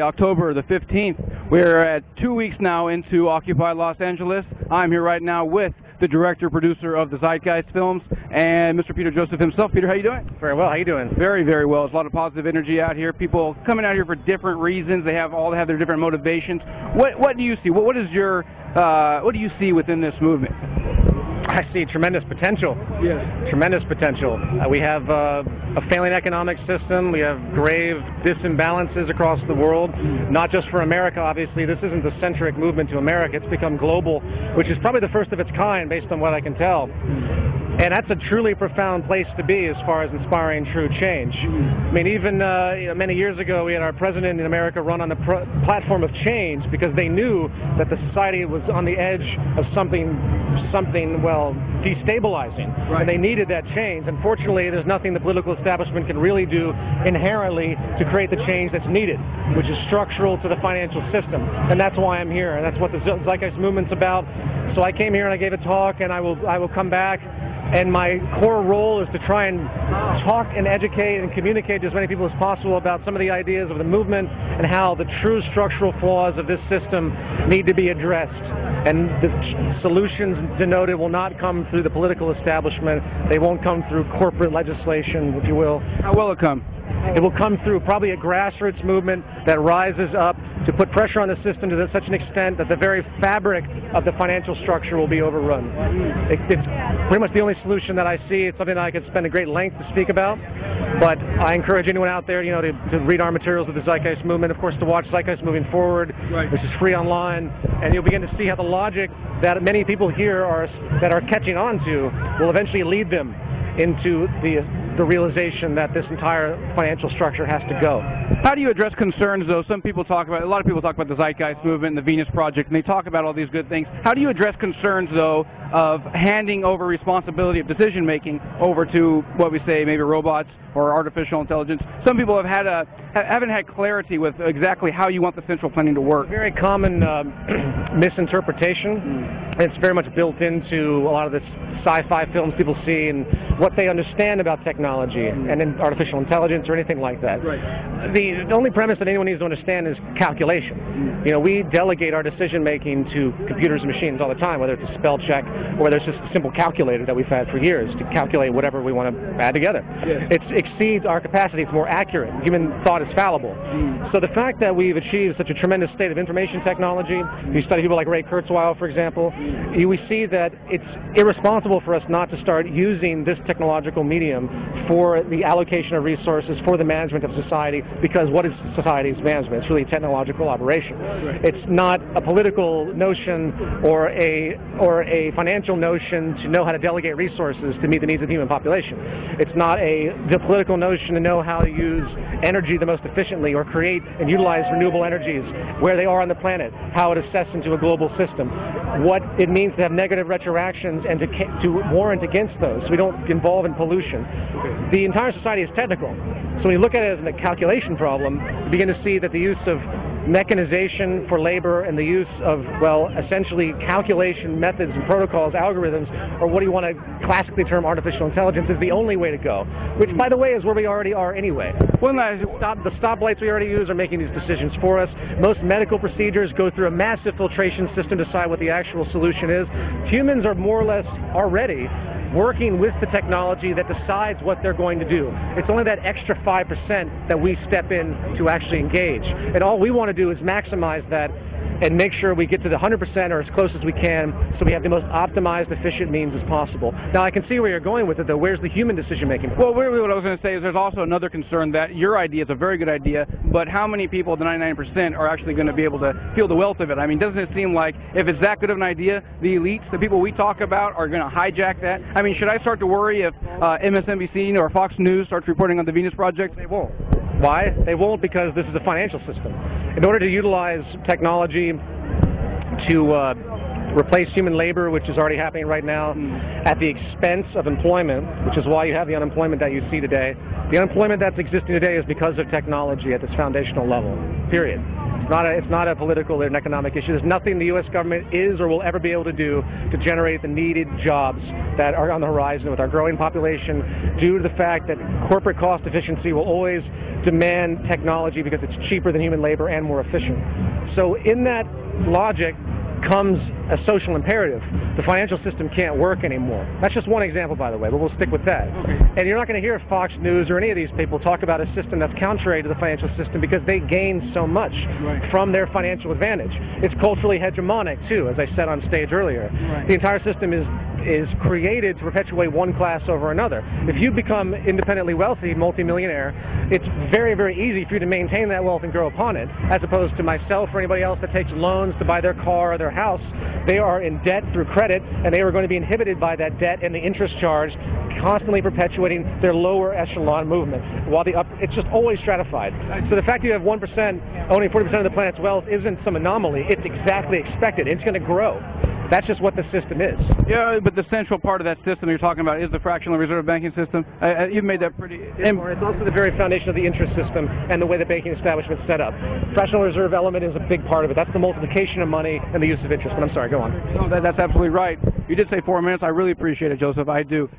October the 15th. We're at 2 weeks now into Occupy Los Angeles. I'm here right now with the director, producer of the Zeitgeist films, and Mr. Peter Joseph himself. Peter, how you doing? Very well. How you doing? Very, very well. There's a lot of positive energy out here. People coming out here for different reasons. They all have their different motivations. What do you see? What do you see within this movement? I see tremendous potential. Yes. Tremendous potential. We have a failing economic system. We have grave disimbalances across the world, not just for America, obviously. This isn't a centric movement to America. It's become global, which is probably the first of its kind, based on what I can tell. And that's a truly profound place to be as far as inspiring true change. I mean, even many years ago, we had our president in America run on the platform of change because they knew that the society was on the edge of something well, destabilizing. Right. And they needed that change. Unfortunately, there's nothing the political establishment can really do inherently to create the change that's needed, which is structural to the financial system. And that's why I'm here, and that's what the Zeitgeist movement's about. So I came here and I gave a talk, and I will come back. And my core role is to try and talk and educate and communicate to as many people as possible about some of the ideas of the movement and how the true structural flaws of this system need to be addressed. And the solutions denoted will not come through the political establishment. They won't come through corporate legislation, if you will. How will it come? It will come through probably a grassroots movement that rises up to put pressure on the system to such an extent that the very fabric of the financial structure will be overrun. It's pretty much the only solution that I see. It's something that I could spend a great length to speak about, but I encourage anyone out there, to read our materials of the Zeitgeist movement, of course, to watch Zeitgeist Moving Forward, right, which is free online, and you'll begin to see how the logic that many people here are catching on to will eventually lead them into the realization that this entire financial structure has to go. How do you address concerns, though? A lot of people talk about the Zeitgeist movement and the Venus Project, and they talk about all these good things. How do you address concerns, though, of handing over responsibility of decision-making over to, what we say, maybe robots or artificial intelligence? Some people haven't had clarity with exactly how you want the central planning to work. It's a very common misinterpretation. It's very much built into a lot of the sci-fi films people see and what they understand about technology and in artificial intelligence or anything like that. Right. The only premise that anyone needs to understand is calculation. We delegate our decision-making to computers and machines all the time, whether it's a spell check or whether it's just a simple calculator that we've had for years to calculate whatever we want to add together. Yes. It exceeds our capacity. It's more accurate. Human thought is fallible. So the fact that we've achieved such a tremendous state of information technology, if you study people like Ray Kurzweil, for example, we see that it's irresponsible for us not to start using this technological medium for the allocation of resources, for the management of society, because what is society's management? It's really a technological operation. Right. It's not a political notion or a financial notion to know how to delegate resources to meet the needs of the human population. It's not the political notion to know how to use energy the most efficiently or create and utilize renewable energies where they are on the planet, how it assesses into a global system, what it means to have negative retroactions and to warrant against those so we don't involve in pollution. The entire society is technical. So when you look at it as a calculation problem, you begin to see that the use of mechanization for labor and the use of, well, essentially calculation methods and protocols, algorithms, or what do you want to classically term artificial intelligence, is the only way to go, which, by the way, is where we already are anyway. The stoplights we already use are making these decisions for us. Most medical procedures go through a massive filtration system to decide what the actual solution is. Humans are more or less already working with the technology that decides what they're going to do. It's only that extra 5% that we step in to actually engage. And all we want to do is maximize that and make sure we get to the 100% or as close as we can so we have the most optimized, efficient means as possible. Now, I can see where you're going with it, though. Where's the human decision-making? Well, what I was going to say is there's also another concern that your idea is a very good idea, but how many people, the 99%, are actually going to be able to feel the wealth of it? I mean, doesn't it seem like if it's that good of an idea, the elites, the people we talk about, are going to hijack that? I mean, should I start to worry if MSNBC or Fox News starts reporting on the Venus Project? They won't. Why? They won't because this is a financial system. In order to utilize technology to replace human labor, which is already happening right now, at the expense of employment, which is why you have the unemployment that you see today. The unemployment that's existing today is because of technology at this foundational level, period. It's not a political or an economic issue. There's nothing the U.S. government is or will ever be able to do to generate the needed jobs that are on the horizon with our growing population, due to the fact that corporate cost efficiency will always demand technology because it's cheaper than human labor and more efficient. So in that logic comes a social imperative. The financial system can't work anymore. That's just one example, by the way, but we'll stick with that. Okay. And you're not going to hear Fox News or any of these people talk about a system that's contrary to the financial system because they gain so much from their financial advantage. It's culturally hegemonic, too, as I said on stage earlier. The entire system is created to perpetuate one class over another. If you become independently wealthy, multimillionaire, it's very, very easy for you to maintain that wealth and grow upon it, as opposed to myself or anybody else that takes loans to buy their car or their house. They are in debt through credit, and they are going to be inhibited by that debt and the interest charge, constantly perpetuating their lower echelon movement, while it's just always stratified. So the fact that you have 1% owning 40% of the planet's wealth isn't some anomaly. It's exactly expected. It's going to grow. That's just what the system is. Yeah, but the central part of that system you're talking about is the fractional reserve banking system. You've made that pretty... It's also the very foundation of the interest system and the way the banking establishment is set up. Fractional reserve element is a big part of it. That's the multiplication of money and the use of interest. But I'm sorry, go on. No, that's absolutely right. You did say 4 minutes. I really appreciate it, Joseph. I do.